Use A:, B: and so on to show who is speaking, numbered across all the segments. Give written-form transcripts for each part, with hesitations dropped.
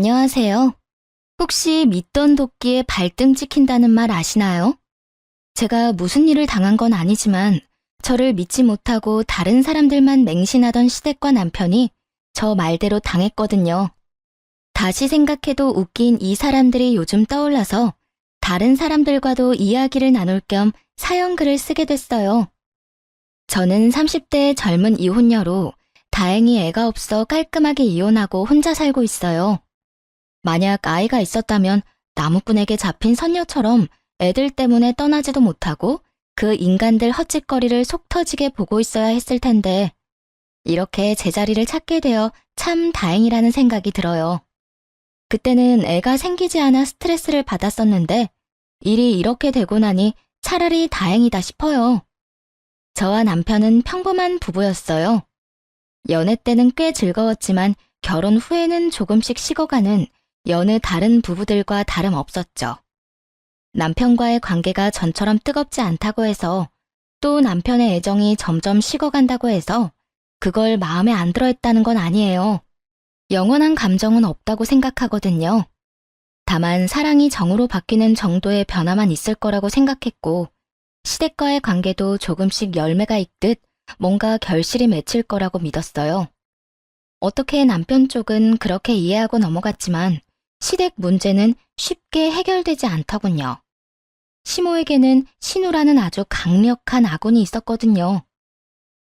A: 안녕하세요. 혹시 믿던 도끼에 발등 찍힌다는 말 아시나요? 제가 무슨 일을 당한 건 아니지만 저를 믿지 못하고 다른 사람들만 맹신하던 시댁과 남편이 저 말대로 당했거든요. 다시 생각해도 웃긴 이 사람들이 요즘 떠올라서 다른 사람들과도 이야기를 나눌 겸 사연글을 쓰게 됐어요. 저는 30대 젊은 이혼녀로 다행히 애가 없어 깔끔하게 이혼하고 혼자 살고 있어요. 만약 아이가 있었다면 나무꾼에게 잡힌 선녀처럼 애들 때문에 떠나지도 못하고 그 인간들 헛짓거리를 속 터지게 보고 있어야 했을 텐데 이렇게 제자리를 찾게 되어 참 다행이라는 생각이 들어요. 그때는 애가 생기지 않아 스트레스를 받았었는데 일이 이렇게 되고 나니 차라리 다행이다 싶어요. 저와 남편은 평범한 부부였어요. 연애 때는 꽤 즐거웠지만 결혼 후에는 조금씩 식어가는 여느 다른 부부들과 다름없었죠. 남편과의 관계가 전처럼 뜨겁지 않다고 해서 또 남편의 애정이 점점 식어간다고 해서 그걸 마음에 안 들어 했다는 건 아니에요. 영원한 감정은 없다고 생각하거든요. 다만 사랑이 정으로 바뀌는 정도의 변화만 있을 거라고 생각했고 시댁과의 관계도 조금씩 열매가 익듯 뭔가 결실이 맺힐 거라고 믿었어요. 어떻게 남편 쪽은 그렇게 이해하고 넘어갔지만 시댁 문제는 쉽게 해결되지 않더군요. 시모에게는 신우라는 아주 강력한 아군이 있었거든요.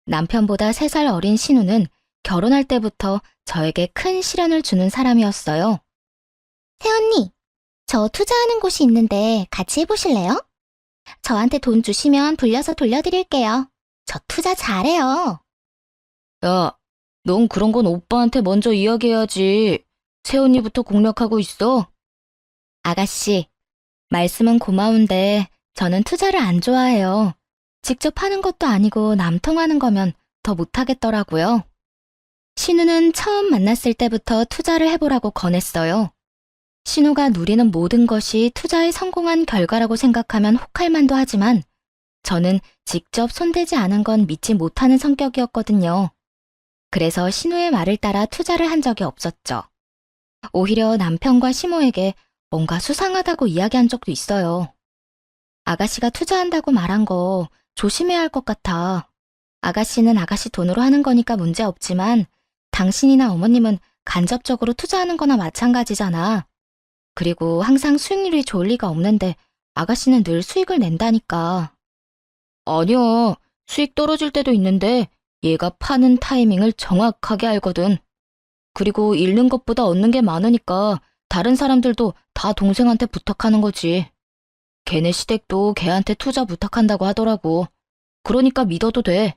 A: 남편보다 3살 어린 신우는 결혼할 때부터 저에게 큰 시련을 주는 사람이었어요.
B: 새언니, 저 투자하는 곳이 있는데 같이 해보실래요? 저한테 돈 주시면 불려서 돌려드릴게요. 저 투자 잘해요.
A: 야, 넌 그런 건 오빠한테 먼저 이야기해야지. 새언니부터 공략하고 있어. 아가씨, 말씀은 고마운데 저는 투자를 안 좋아해요. 직접 하는 것도 아니고 남 통하는 거면 더 못하겠더라고요. 신우는 처음 만났을 때부터 투자를 해보라고 권했어요. 신우가 누리는 모든 것이 투자에 성공한 결과라고 생각하면 혹할 만도 하지만 저는 직접 손대지 않은 건 믿지 못하는 성격이었거든요. 그래서 신우의 말을 따라 투자를 한 적이 없었죠. 오히려 남편과 시모에게 뭔가 수상하다고 이야기한 적도 있어요. 아가씨가 투자한다고 말한 거 조심해야 할 것 같아. 아가씨는 아가씨 돈으로 하는 거니까 문제 없지만 당신이나 어머님은 간접적으로 투자하는 거나 마찬가지잖아. 그리고 항상 수익률이 좋을 리가 없는데 아가씨는 늘 수익을 낸다니까. 아니야. 수익 떨어질 때도 있는데 얘가 파는 타이밍을 정확하게 알거든. 그리고 잃는 것보다 얻는 게 많으니까 다른 사람들도 다 동생한테 부탁하는 거지. 걔네 시댁도 걔한테 투자 부탁한다고 하더라고. 그러니까 믿어도 돼.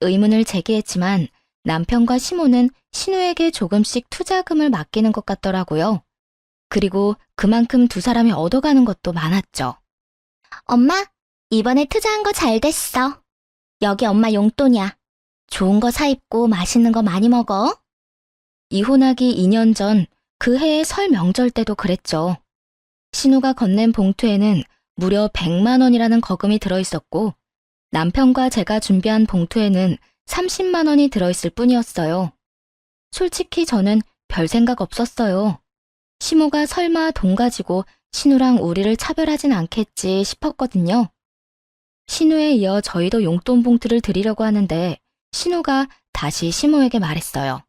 A: 의문을 제기했지만 남편과 시모는 신우에게 조금씩 투자금을 맡기는 것 같더라고요. 그리고 그만큼 두 사람이 얻어가는 것도 많았죠.
B: 엄마, 이번에 투자한 거 잘 됐어. 여기 엄마 용돈이야. 좋은 거 사 입고 맛있는 거 많이 먹어.
A: 이혼하기 2년 전 그 해의 설 명절 때도 그랬죠. 신우가 건넨 봉투에는 무려 100만 원이라는 거금이 들어있었고 남편과 제가 준비한 봉투에는 30만 원이 들어있을 뿐이었어요. 솔직히 저는 별 생각 없었어요. 시모가 설마 돈 가지고 신우랑 우리를 차별하진 않겠지 싶었거든요. 신우에 이어 저희도 용돈 봉투를 드리려고 하는데 신우가 다시 시모에게 말했어요.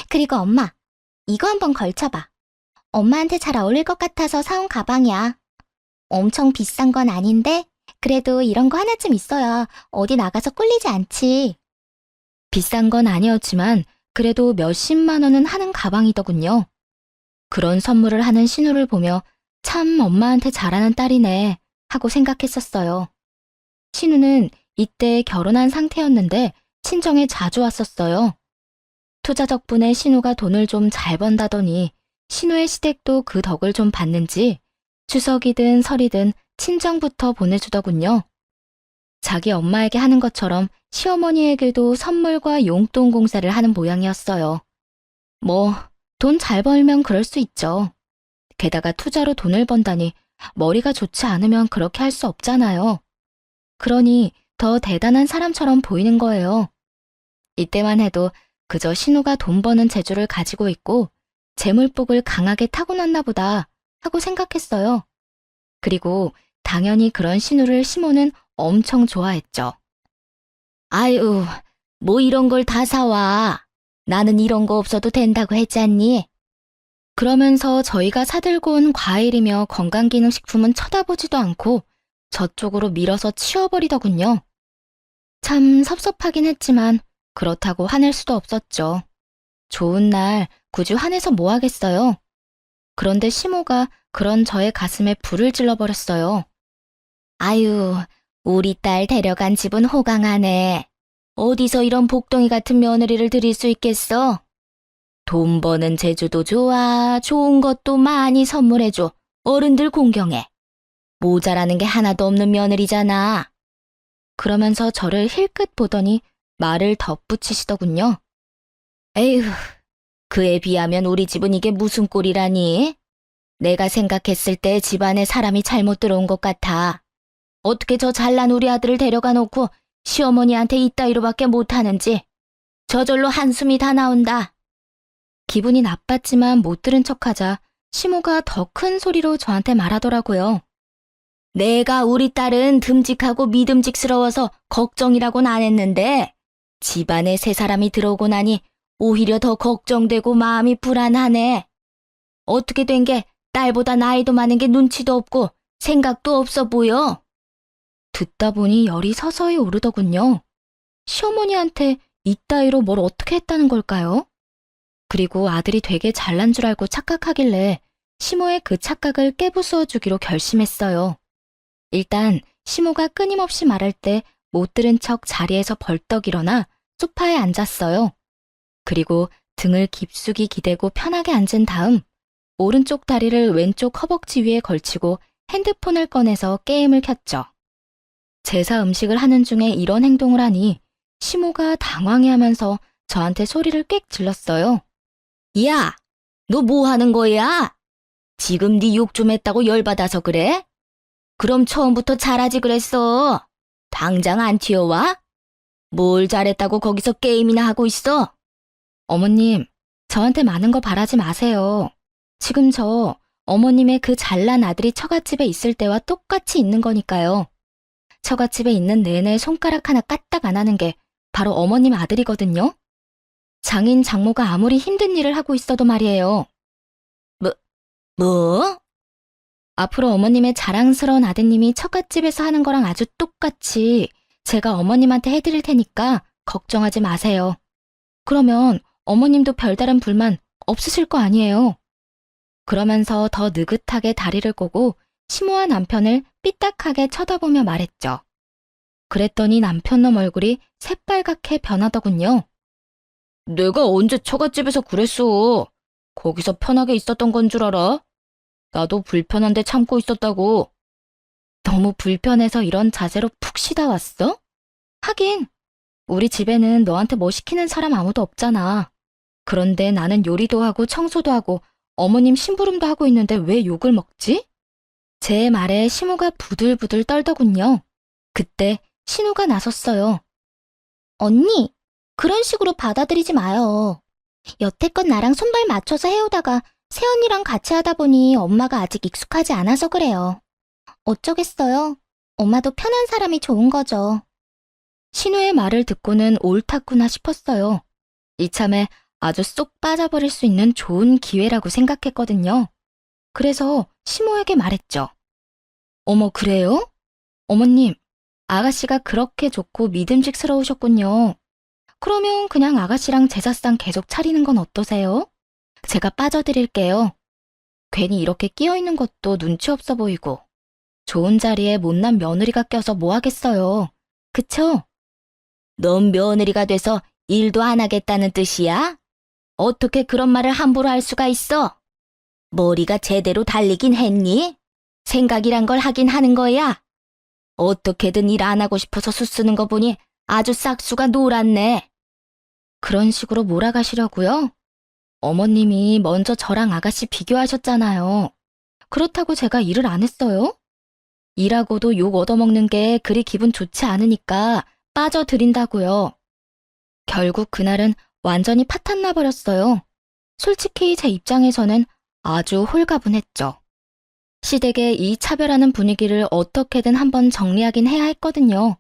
B: 그리고 엄마, 이거 한번 걸쳐봐. 엄마한테 잘 어울릴 것 같아서 사온 가방이야. 엄청 비싼 건 아닌데 그래도 이런 거 하나쯤 있어야 어디 나가서 꿀리지 않지.
A: 비싼 건 아니었지만 그래도 몇십만 원은 하는 가방이더군요. 그런 선물을 하는 신우를 보며 참 엄마한테 잘하는 딸이네 하고 생각했었어요. 신우는 이때 결혼한 상태였는데 친정에 자주 왔었어요. 투자 덕분에 신우가 돈을 좀 잘 번다더니 신우의 시댁도 그 덕을 좀 받는지 추석이든 설이든 친정부터 보내주더군요. 자기 엄마에게 하는 것처럼 시어머니에게도 선물과 용돈 공세를 하는 모양이었어요. 뭐, 돈 잘 벌면 그럴 수 있죠. 게다가 투자로 돈을 번다니 머리가 좋지 않으면 그렇게 할 수 없잖아요. 그러니 더 대단한 사람처럼 보이는 거예요. 이때만 해도 그저 신우가 돈 버는 재주를 가지고 있고 재물복을 강하게 타고났나 보다 하고 생각했어요. 그리고 당연히 그런 신우를 시모는 엄청 좋아했죠. 아유, 뭐 이런 걸 다 사와. 나는 이런 거 없어도 된다고 했잖니. 그러면서 저희가 사들고 온 과일이며 건강기능식품은 쳐다보지도 않고 저쪽으로 밀어서 치워버리더군요. 참 섭섭하긴 했지만 그렇다고 화낼 수도 없었죠. 좋은 날 굳이 화내서 뭐 하겠어요. 그런데 시모가 그런 저의 가슴에 불을 질러버렸어요. 아유, 우리 딸 데려간 집은 호강하네. 어디서 이런 복덩이 같은 며느리를 들일 수 있겠어? 돈 버는 재주도 좋아. 좋은 것도 많이 선물해줘. 어른들 공경해. 모자라는 게 하나도 없는 며느리잖아. 그러면서 저를 힐끗 보더니 말을 덧붙이시더군요. 에휴, 그에 비하면 우리 집은 이게 무슨 꼴이라니? 내가 생각했을 때 집안에 사람이 잘못 들어온 것 같아. 어떻게 저 잘난 우리 아들을 데려가 놓고 시어머니한테 이따위로밖에 못하는지. 저절로 한숨이 다 나온다. 기분이 나빴지만 못 들은 척하자 시모가 더 큰 소리로 저한테 말하더라고요. 내가 우리 딸은 듬직하고 믿음직스러워서 걱정이라고는 안 했는데 집안에 새 사람이 들어오고 나니 오히려 더 걱정되고 마음이 불안하네. 어떻게 된 게 딸보다 나이도 많은 게 눈치도 없고 생각도 없어 보여. 듣다 보니 열이 서서히 오르더군요. 시어머니한테 이따위로 뭘 어떻게 했다는 걸까요? 그리고 아들이 되게 잘난 줄 알고 착각하길래 시모의 그 착각을 깨부수어 주기로 결심했어요. 일단 시모가 끊임없이 말할 때 못 들은 척 자리에서 벌떡 일어나 소파에 앉았어요. 그리고 등을 깊숙이 기대고 편하게 앉은 다음 오른쪽 다리를 왼쪽 허벅지 위에 걸치고 핸드폰을 꺼내서 게임을 켰죠. 제사 음식을 하는 중에 이런 행동을 하니 시모가 당황해하면서 저한테 소리를 꽥 질렀어요. 야, 너 뭐 하는 거야? 지금 네 욕 좀 했다고 열받아서 그래? 그럼 처음부터 잘하지 그랬어. 당장 안 튀어와? 뭘 잘했다고 거기서 게임이나 하고 있어? 어머님, 저한테 많은 거 바라지 마세요. 지금 저 어머님의 그 잘난 아들이 처갓집에 있을 때와 똑같이 있는 거니까요. 처갓집에 있는 내내 손가락 하나 까딱 안 하는 게 바로 어머님 아들이거든요. 장인 장모가 아무리 힘든 일을 하고 있어도 말이에요. 뭐? 앞으로 어머님의 자랑스러운 아드님이 처갓집에서 하는 거랑 아주 똑같이 제가 어머님한테 해드릴 테니까 걱정하지 마세요. 그러면 어머님도 별다른 불만 없으실 거 아니에요. 그러면서 더 느긋하게 다리를 꼬고 시모와 남편을 삐딱하게 쳐다보며 말했죠. 그랬더니 남편놈 얼굴이 새빨갛게 변하더군요. 내가 언제 처갓집에서 그랬어. 거기서 편하게 있었던 건 줄 알아? 나도 불편한데 참고 있었다고. 너무 불편해서 이런 자세로 푹 쉬다 왔어? 하긴 우리 집에는 너한테 뭐 시키는 사람 아무도 없잖아. 그런데 나는 요리도 하고 청소도 하고 어머님 심부름도 하고 있는데 왜 욕을 먹지? 제 말에 시모가 부들부들 떨더군요. 그때 신우가 나섰어요.
B: 언니, 그런 식으로 받아들이지 마요. 여태껏 나랑 손발 맞춰서 해오다가 새언니랑 같이 하다 보니 엄마가 아직 익숙하지 않아서 그래요. 어쩌겠어요. 엄마도 편한 사람이 좋은 거죠.
A: 신우의 말을 듣고는 옳았구나 싶었어요. 이참에 아주 쏙 빠져버릴 수 있는 좋은 기회라고 생각했거든요. 그래서 시모에게 말했죠. 어머, 그래요? 어머님, 아가씨가 그렇게 좋고 믿음직스러우셨군요. 그러면 그냥 아가씨랑 제사상 계속 차리는 건 어떠세요? 제가 빠져드릴게요. 괜히 이렇게 끼어있는 것도 눈치 없어 보이고 좋은 자리에 못난 며느리가 껴서 뭐 하겠어요. 그쵸? 넌 며느리가 돼서 일도 안 하겠다는 뜻이야? 어떻게 그런 말을 함부로 할 수가 있어? 머리가 제대로 달리긴 했니? 생각이란 걸 하긴 하는 거야. 어떻게든 일 안 하고 싶어서 수쓰는 거 보니 아주 싹수가 노랗네. 그런 식으로 몰아가시려고요? 어머님이 먼저 저랑 아가씨 비교하셨잖아요. 그렇다고 제가 일을 안 했어요? 일하고도 욕 얻어먹는 게 그리 기분 좋지 않으니까 빠져드린다고요. 결국 그날은 완전히 파탄나 버렸어요. 솔직히 제 입장에서는 아주 홀가분했죠. 시댁의 이 차별하는 분위기를 어떻게든 한번 정리하긴 해야 했거든요.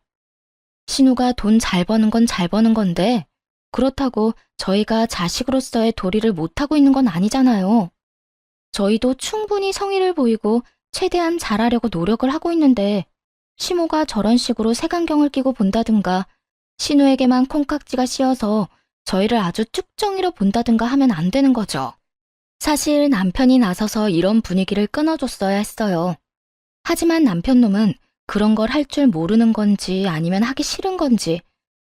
A: 신우가 돈 잘 버는 건 잘 버는 건데 그렇다고 저희가 자식으로서의 도리를 못하고 있는 건 아니잖아요. 저희도 충분히 성의를 보이고 최대한 잘하려고 노력을 하고 있는데 시모가 저런 식으로 색안경을 끼고 본다든가 신우에게만 콩깍지가 씌어서 저희를 아주 쭉정이로 본다든가 하면 안 되는 거죠. 사실 남편이 나서서 이런 분위기를 끊어줬어야 했어요. 하지만 남편놈은 그런 걸 할 줄 모르는 건지 아니면 하기 싫은 건지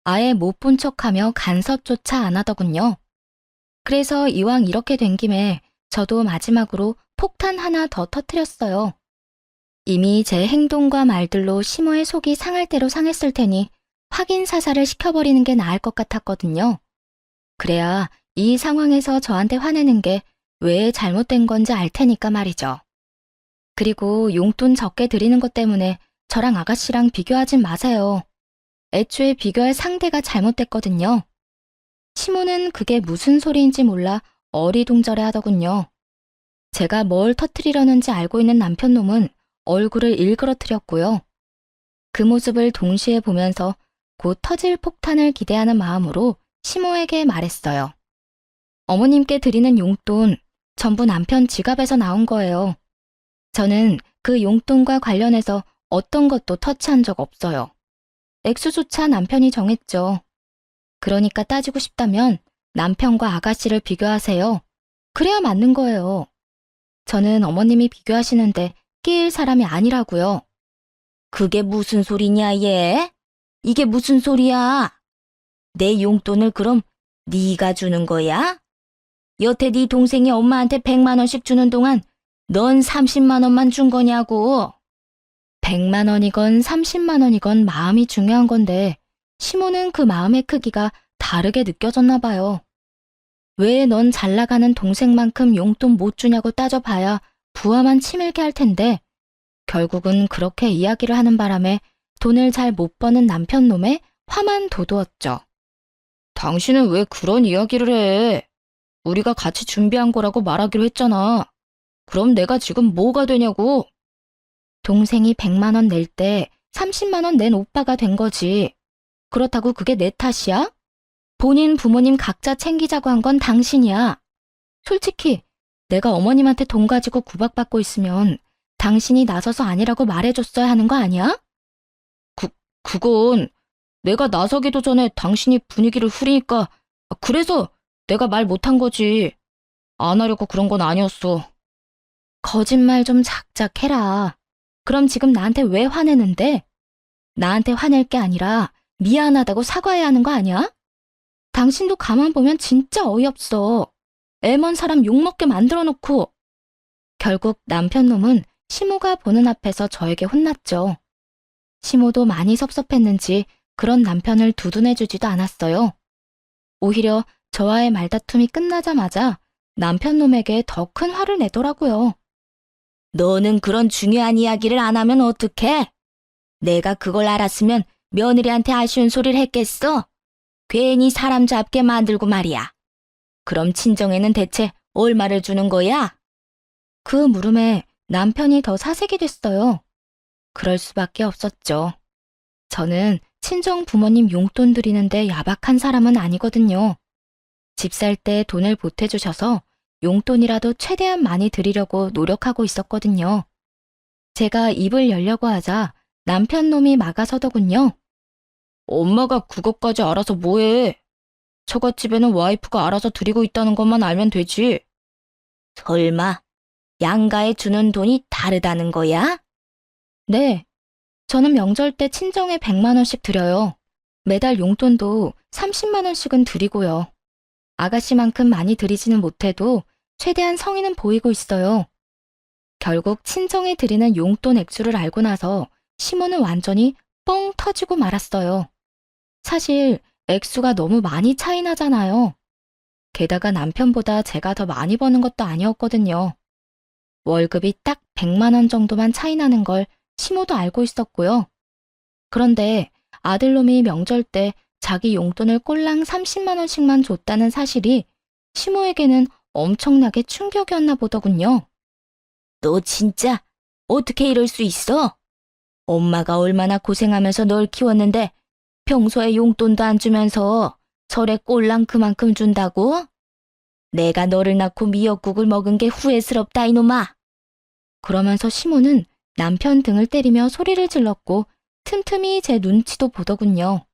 A: 아예 못 본 척하며 간섭조차 안 하더군요. 그래서 이왕 이렇게 된 김에 저도 마지막으로 폭탄 하나 더 터뜨렸어요. 이미 제 행동과 말들로 시모의 속이 상할 대로 상했을 테니 확인 사살을 시켜버리는 게 나을 것 같았거든요. 그래야 이 상황에서 저한테 화내는 게 왜 잘못된 건지 알 테니까 말이죠. 그리고 용돈 적게 드리는 것 때문에 저랑 아가씨랑 비교하진 마세요. 애초에 비교할 상대가 잘못됐거든요. 시모는 그게 무슨 소리인지 몰라 어리둥절해 하더군요. 제가 뭘 터뜨리려는지 알고 있는 남편놈은 얼굴을 일그러뜨렸고요. 그 모습을 동시에 보면서 곧 터질 폭탄을 기대하는 마음으로 시모에게 말했어요. 어머님께 드리는 용돈 전부 남편 지갑에서 나온 거예요. 저는 그 용돈과 관련해서 어떤 것도 터치한 적 없어요. 액수조차 남편이 정했죠. 그러니까 따지고 싶다면 남편과 아가씨를 비교하세요. 그래야 맞는 거예요. 저는 어머님이 비교하시는데 끼일 사람이 아니라고요. 그게 무슨 소리냐, 얘? 이게 무슨 소리야? 내 용돈을 그럼 네가 주는 거야? 여태 네 동생이 엄마한테 100만 원씩 주는 동안 넌 30만 원만 준 거냐고. 100만 원이건 30만 원이건 마음이 중요한 건데 시모는 그 마음의 크기가 다르게 느껴졌나 봐요. 왜 넌 잘 나가는 동생만큼 용돈 못 주냐고 따져봐야 부하만 치밀게 할 텐데 결국은 그렇게 이야기를 하는 바람에 돈을 잘 못 버는 남편놈의 화만 돋우었죠. 당신은 왜 그런 이야기를 해? 우리가 같이 준비한 거라고 말하기로 했잖아. 그럼 내가 지금 뭐가 되냐고. 동생이 100만 원 낼 때 30만 원 낸 오빠가 된 거지. 그렇다고 그게 내 탓이야? 본인 부모님 각자 챙기자고 한 건 당신이야. 솔직히 내가 어머님한테 돈 가지고 구박받고 있으면 당신이 나서서 아니라고 말해줬어야 하는 거 아니야? 그건 내가 나서기도 전에 당신이 분위기를 흐리니까 그래서 내가 말 못한 거지. 안 하려고 그런 건 아니었어. 거짓말 좀 작작 해라. 그럼 지금 나한테 왜 화내는데? 나한테 화낼 게 아니라 미안하다고 사과해야 하는 거 아니야? 당신도 가만 보면 진짜 어이없어. 애먼 사람 욕먹게 만들어 놓고. 결국 남편놈은 시모가 보는 앞에서 저에게 혼났죠. 시모도 많이 섭섭했는지 그런 남편을 두둔해주지도 않았어요. 오히려 저와의 말다툼이 끝나자마자 남편놈에게 더 큰 화를 내더라고요. 너는 그런 중요한 이야기를 안 하면 어떡해? 내가 그걸 알았으면 며느리한테 아쉬운 소리를 했겠어? 괜히 사람 잡게 만들고 말이야. 그럼 친정에는 대체 얼마를 주는 거야? 그 물음에 남편이 더 사색이 됐어요. 그럴 수밖에 없었죠. 저는 친정 부모님 용돈 드리는데 야박한 사람은 아니거든요. 집 살 때 돈을 보태주셔서 용돈이라도 최대한 많이 드리려고 노력하고 있었거든요. 제가 입을 열려고 하자 남편놈이 막아서더군요. 엄마가 그것까지 알아서 뭐해? 처갓집에는 와이프가 알아서 드리고 있다는 것만 알면 되지. 설마 양가에 주는 돈이 다르다는 거야? 네. 저는 명절 때 친정에 100만 원씩 드려요. 매달 용돈도 30만 원씩은 드리고요. 아가씨만큼 많이 드리지는 못해도 최대한 성의는 보이고 있어요. 결국 친정에 드리는 용돈 액수를 알고 나서 시모는 완전히 뻥 터지고 말았어요. 사실 액수가 너무 많이 차이 나잖아요. 게다가 남편보다 제가 더 많이 버는 것도 아니었거든요. 월급이 딱 100만 원 정도만 차이 나는 걸 시모도 알고 있었고요. 그런데 아들놈이 명절 때 자기 용돈을 꼴랑 30만 원씩만 줬다는 사실이 시모에게는 엄청나게 충격이었나 보더군요. 너 진짜 어떻게 이럴 수 있어? 엄마가 얼마나 고생하면서 널 키웠는데 평소에 용돈도 안 주면서 절에 꼴랑 그만큼 준다고? 내가 너를 낳고 미역국을 먹은 게 후회스럽다 이놈아. 그러면서 시모는 남편 등을 때리며 소리를 질렀고 틈틈이 제 눈치도 보더군요.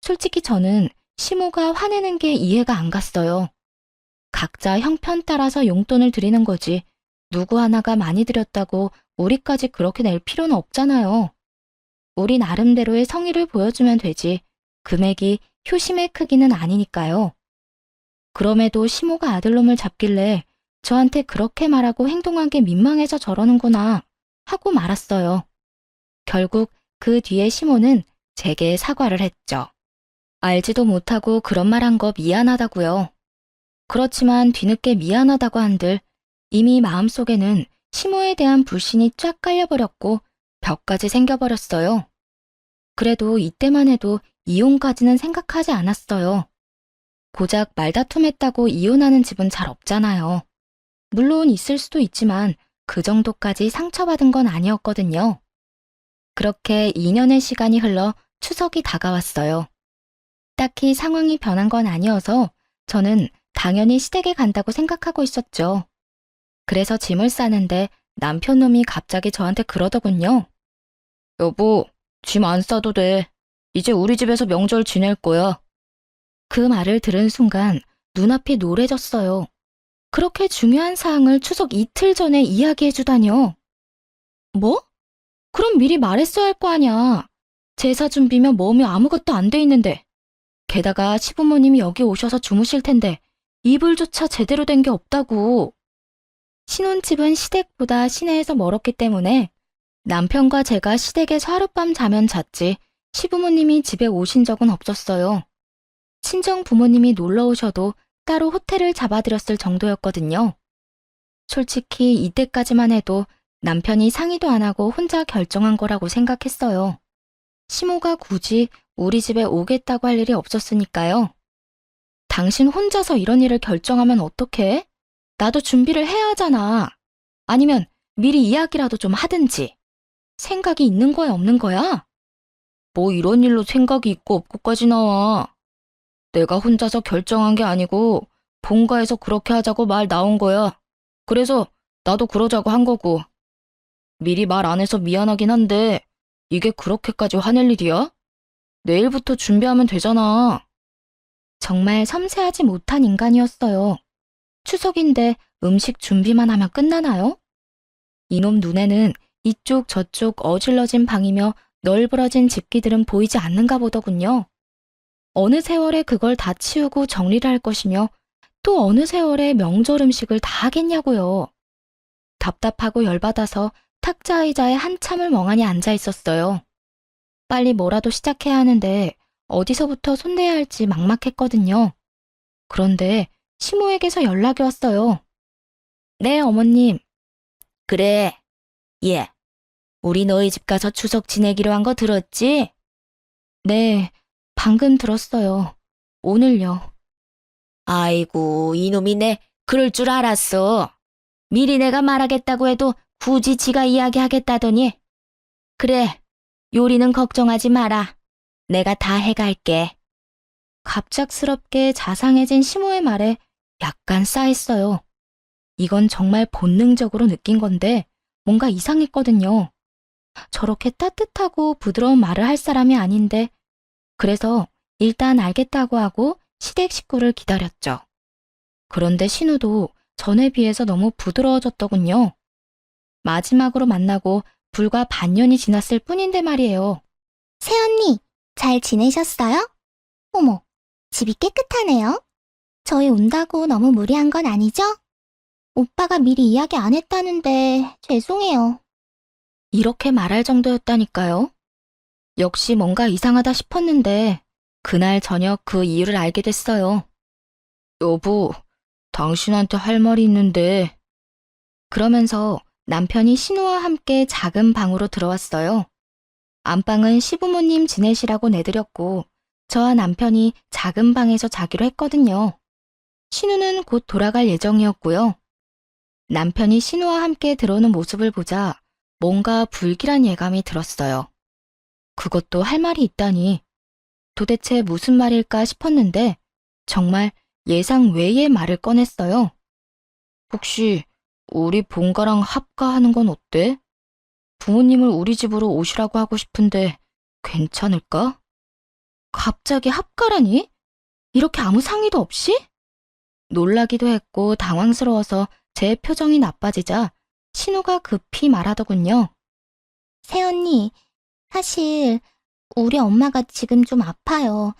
A: 솔직히 저는 시모가 화내는 게 이해가 안 갔어요. 각자 형편 따라서 용돈을 드리는 거지 누구 하나가 많이 드렸다고 우리까지 그렇게 낼 필요는 없잖아요. 우리 나름대로의 성의를 보여주면 되지 금액이 효심의 크기는 아니니까요. 그럼에도 시모가 아들놈을 잡길래 저한테 그렇게 말하고 행동한 게 민망해서 저러는구나 하고 말았어요. 결국 그 뒤에 시모는 제게 사과를 했죠. 알지도 못하고 그런 말 한 거 미안하다고요. 그렇지만 뒤늦게 미안하다고 한들 이미 마음속에는 시모에 대한 불신이 쫙 깔려버렸고 벽까지 생겨버렸어요. 그래도 이때만 해도 이혼까지는 생각하지 않았어요. 고작 말다툼했다고 이혼하는 집은 잘 없잖아요. 물론 있을 수도 있지만 그 정도까지 상처받은 건 아니었거든요. 그렇게 2년의 시간이 흘러 추석이 다가왔어요. 딱히 상황이 변한 건 아니어서 저는 당연히 시댁에 간다고 생각하고 있었죠. 그래서 짐을 싸는데 남편 놈이 갑자기 저한테 그러더군요. 여보, 짐 안 싸도 돼. 이제 우리 집에서 명절 지낼 거야. 그 말을 들은 순간 눈앞이 노래졌어요. 그렇게 중요한 사항을 추석 이틀 전에 이야기해주다뇨. 뭐? 그럼 미리 말했어야 할 거 아냐. 제사 준비면 뭐며 아무것도 안 돼 있는데. 게다가 시부모님이 여기 오셔서 주무실 텐데 이불조차 제대로 된 게 없다고. 신혼집은 시댁보다 시내에서 멀었기 때문에 남편과 제가 시댁에서 하룻밤 자면 잤지 시부모님이 집에 오신 적은 없었어요. 친정 부모님이 놀러 오셔도 따로 호텔을 잡아드렸을 정도였거든요. 솔직히 이때까지만 해도 남편이 상의도 안 하고 혼자 결정한 거라고 생각했어요. 시모가 굳이 우리 집에 오겠다고 할 일이 없었으니까요. 당신 혼자서 이런 일을 결정하면 어떡해? 나도 준비를 해야 하잖아. 아니면 미리 이야기라도 좀 하든지. 생각이 있는 거야, 없는 거야? 뭐 이런 일로 생각이 있고 없고까지 나와. 내가 혼자서 결정한 게 아니고 본가에서 그렇게 하자고 말 나온 거야. 그래서 나도 그러자고 한 거고. 미리 말 안 해서 미안하긴 한데 이게 그렇게까지 화낼 일이야? 내일부터 준비하면 되잖아. 정말 섬세하지 못한 인간이었어요. 추석인데 음식 준비만 하면 끝나나요? 이놈 눈에는 이쪽 저쪽 어질러진 방이며 널브러진 집기들은 보이지 않는가 보더군요. 어느 세월에 그걸 다 치우고 정리를 할 것이며 또 어느 세월에 명절 음식을 다 하겠냐고요. 답답하고 열받아서 탁자 의자에 한참을 멍하니 앉아 있었어요. 빨리 뭐라도 시작해야 하는데 어디서부터 손대야 할지 막막했거든요. 그런데 시모에게서 연락이 왔어요. 네, 어머님. 그래. 예. 우리 너희 집 가서 추석 지내기로 한 거 들었지? 네, 방금 들었어요. 오늘요. 아이고, 이놈이 내 그럴 줄 알았어. 미리 내가 말하겠다고 해도 굳이 지가 이야기하겠다더니. 그래, 요리는 걱정하지 마라. 내가 다 해갈게. 갑작스럽게 자상해진 시모의 말에 약간 싸했어요. 이건 정말 본능적으로 느낀 건데 뭔가 이상했거든요. 저렇게 따뜻하고 부드러운 말을 할 사람이 아닌데 그래서 일단 알겠다고 하고 시댁 식구를 기다렸죠. 그런데 신우도 전에 비해서 너무 부드러워졌더군요. 마지막으로 만나고 불과 반년이 지났을 뿐인데 말이에요.
B: 새언니, 잘 지내셨어요? 어머, 집이 깨끗하네요. 저희 온다고 너무 무리한 건 아니죠? 오빠가 미리 이야기 안 했다는데 죄송해요.
A: 이렇게 말할 정도였다니까요. 역시 뭔가 이상하다 싶었는데 그날 저녁 그 이유를 알게 됐어요. 여보, 당신한테 할 말이 있는데. 그러면서 남편이 신우와 함께 작은 방으로 들어왔어요. 안방은 시부모님 지내시라고 내드렸고 저와 남편이 작은 방에서 자기로 했거든요. 신우는 곧 돌아갈 예정이었고요. 남편이 신우와 함께 들어오는 모습을 보자 뭔가 불길한 예감이 들었어요. 그것도 할 말이 있다니 도대체 무슨 말일까 싶었는데 정말 예상 외의 말을 꺼냈어요. 혹시 우리 본가랑 합가하는 건 어때? 부모님을 우리 집으로 오시라고 하고 싶은데 괜찮을까? 갑자기 합가라니? 이렇게 아무 상의도 없이? 놀라기도 했고 당황스러워서 제 표정이 나빠지자 신우가 급히 말하더군요.
B: 새언니, 사실 우리 엄마가 지금 좀 아파요.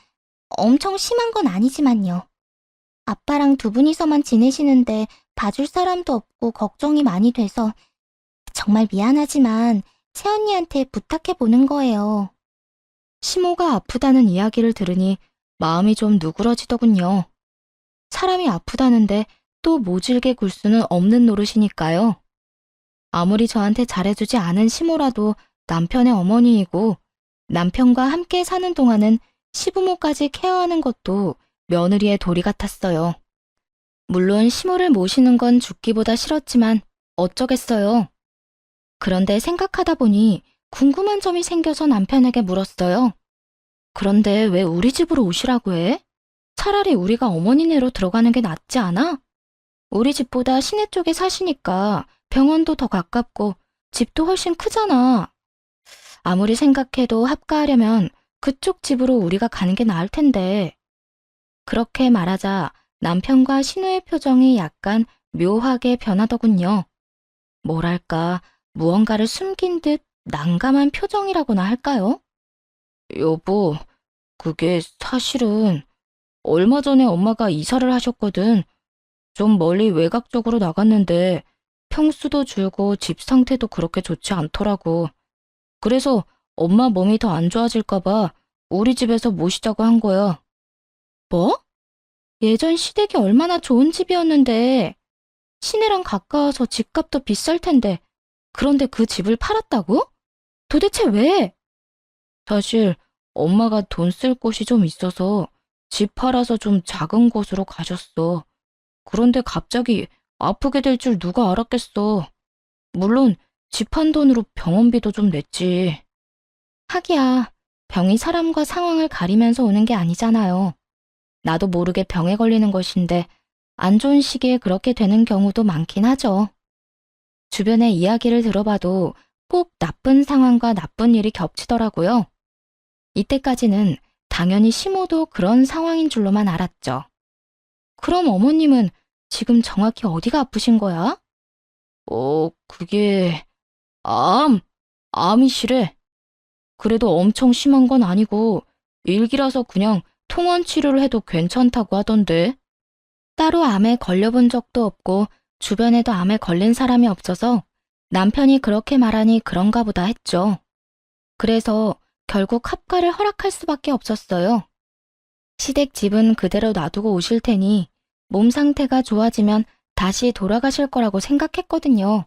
B: 엄청 심한 건 아니지만요. 아빠랑 두 분이서만 지내시는데 봐줄 사람도 없고 걱정이 많이 돼서 정말 미안하지만 새언니한테 부탁해 보는 거예요.
A: 시모가 아프다는 이야기를 들으니 마음이 좀 누그러지더군요. 사람이 아프다는데 또 모질게 굴 수는 없는 노릇이니까요. 아무리 저한테 잘해주지 않은 시모라도 남편의 어머니이고 남편과 함께 사는 동안은 시부모까지 케어하는 것도 며느리의 도리 같았어요. 물론 시모를 모시는 건 죽기보다 싫었지만 어쩌겠어요. 그런데 생각하다 보니 궁금한 점이 생겨서 남편에게 물었어요. 그런데 왜 우리 집으로 오시라고 해? 차라리 우리가 어머니네로 들어가는 게 낫지 않아? 우리 집보다 시내 쪽에 사시니까 병원도 더 가깝고 집도 훨씬 크잖아. 아무리 생각해도 합가하려면 그쪽 집으로 우리가 가는 게 나을 텐데. 그렇게 말하자 남편과 신우의 표정이 약간 묘하게 변하더군요. 뭐랄까, 무언가를 숨긴 듯 난감한 표정이라고나 할까요? 여보, 그게 사실은 얼마 전에 엄마가 이사를 하셨거든. 좀 멀리 외곽 쪽으로 나갔는데 평수도 줄고 집 상태도 그렇게 좋지 않더라고. 그래서 엄마 몸이 더 안 좋아질까 봐 우리 집에서 모시자고 한 거야. 뭐? 예전 시댁이 얼마나 좋은 집이었는데 시내랑 가까워서 집값도 비쌀 텐데 그런데 그 집을 팔았다고? 도대체 왜? 사실 엄마가 돈 쓸 곳이 좀 있어서 집 팔아서 좀 작은 곳으로 가셨어. 그런데 갑자기 아프게 될 줄 누가 알았겠어. 물론 집 한 돈으로 병원비도 좀 냈지. 하기야, 병이 사람과 상황을 가리면서 오는 게 아니잖아요. 나도 모르게 병에 걸리는 것인데 안 좋은 시기에 그렇게 되는 경우도 많긴 하죠. 주변의 이야기를 들어봐도 꼭 나쁜 상황과 나쁜 일이 겹치더라고요. 이때까지는 당연히 시모도 그런 상황인 줄로만 알았죠. 그럼 어머님은 지금 정확히 어디가 아프신 거야? 그게 암이시래. 그래도 엄청 심한 건 아니고 일기라서 그냥 통원 치료를 해도 괜찮다고 하던데. 따로 암에 걸려본 적도 없고 주변에도 암에 걸린 사람이 없어서 남편이 그렇게 말하니 그런가 보다 했죠. 그래서 결국 합가를 허락할 수밖에 없었어요. 시댁 집은 그대로 놔두고 오실 테니 몸 상태가 좋아지면 다시 돌아가실 거라고 생각했거든요.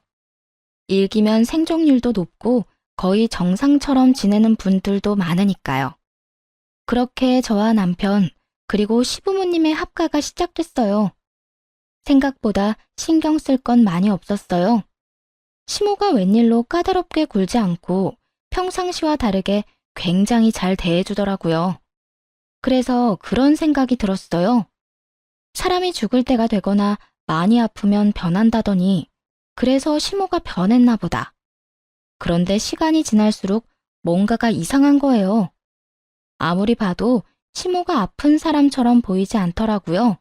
A: 일기면 생존율도 높고 거의 정상처럼 지내는 분들도 많으니까요. 그렇게 저와 남편 그리고 시부모님의 합가가 시작됐어요. 생각보다 신경 쓸 건 많이 없었어요. 시모가 웬일로 까다롭게 굴지 않고 평상시와 다르게 굉장히 잘 대해주더라고요. 그래서 그런 생각이 들었어요. 사람이 죽을 때가 되거나 많이 아프면 변한다더니 그래서 시모가 변했나 보다. 그런데 시간이 지날수록 뭔가가 이상한 거예요. 아무리 봐도 시모가 아픈 사람처럼 보이지 않더라고요.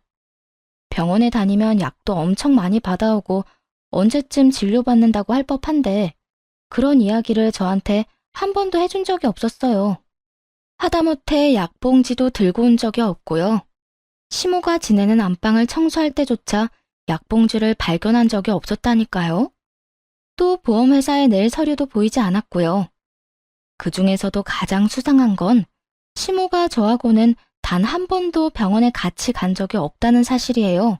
A: 병원에 다니면 약도 엄청 많이 받아오고 언제쯤 진료받는다고 할 법한데 그런 이야기를 저한테 한 번도 해준 적이 없었어요. 하다못해 약봉지도 들고 온 적이 없고요. 시모가 지내는 안방을 청소할 때조차 약봉지를 발견한 적이 없었다니까요. 또 보험회사에 낼 서류도 보이지 않았고요. 그 중에서도 가장 수상한 건 시모가 저하고는 단 한 번도 병원에 같이 간 적이 없다는 사실이에요.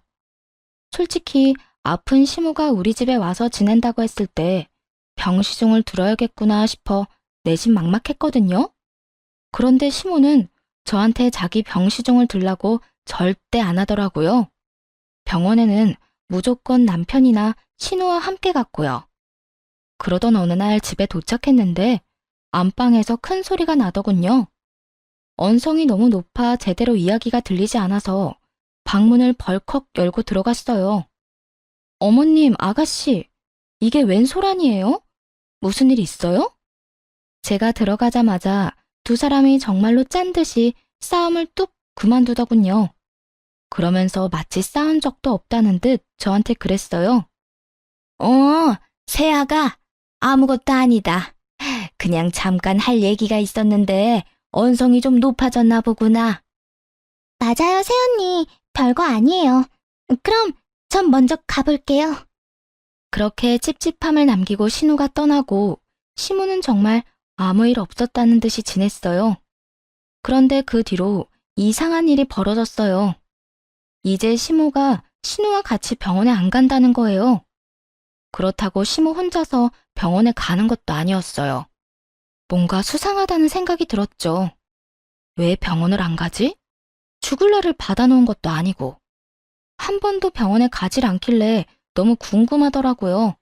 A: 솔직히 아픈 시모가 우리 집에 와서 지낸다고 했을 때 병시중을 들어야겠구나 싶어 내심 막막했거든요. 그런데 시모는 저한테 자기 병시중을 들라고 절대 안 하더라고요. 병원에는 무조건 남편이나 신우와 함께 갔고요. 그러던 어느 날 집에 도착했는데 안방에서 큰 소리가 나더군요. 언성이 너무 높아 제대로 이야기가 들리지 않아서 방문을 벌컥 열고 들어갔어요. 어머님, 아가씨, 이게 웬 소란이에요? 무슨 일 있어요? 제가 들어가자마자 두 사람이 정말로 짠 듯이 싸움을 뚝 그만두더군요. 그러면서 마치 싸운 적도 없다는 듯 저한테 그랬어요. 세아가 아무것도 아니다. 그냥 잠깐 할 얘기가 있었는데 언성이 좀 높아졌나 보구나.
B: 맞아요, 새언니. 별거 아니에요. 그럼 전 먼저 가볼게요.
A: 그렇게 찝찝함을 남기고 신우가 떠나고 시무는 정말 아무 일 없었다는 듯이 지냈어요. 그런데 그 뒤로 이상한 일이 벌어졌어요. 이제 시무가 신우와 같이 병원에 안 간다는 거예요. 그렇다고 시무 혼자서 병원에 가는 것도 아니었어요. 뭔가 수상하다는 생각이 들었죠. 왜 병원을 안 가지? 죽을 날을 받아놓은 것도 아니고. 한 번도 병원에 가질 않길래 너무 궁금하더라고요.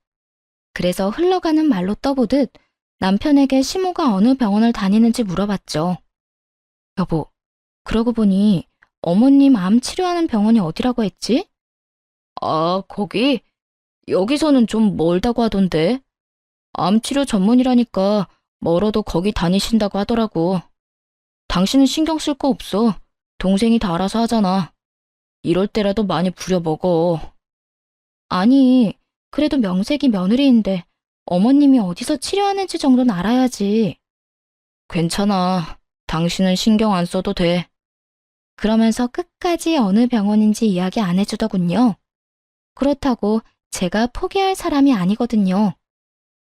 A: 그래서 흘러가는 말로 떠보듯 남편에게 시모가 어느 병원을 다니는지 물어봤죠. 여보, 그러고 보니 어머님 암 치료하는 병원이 어디라고 했지? 아, 거기? 여기서는 좀 멀다고 하던데. 암 치료 전문이라니까 멀어도 거기 다니신다고 하더라고. 당신은 신경 쓸 거 없어. 동생이 다 알아서 하잖아. 이럴 때라도 많이 부려먹어. 아니, 그래도 명색이 며느리인데 어머님이 어디서 치료하는지 정도는 알아야지. 괜찮아. 당신은 신경 안 써도 돼. 그러면서 끝까지 어느 병원인지 이야기 안 해주더군요. 그렇다고 제가 포기할 사람이 아니거든요.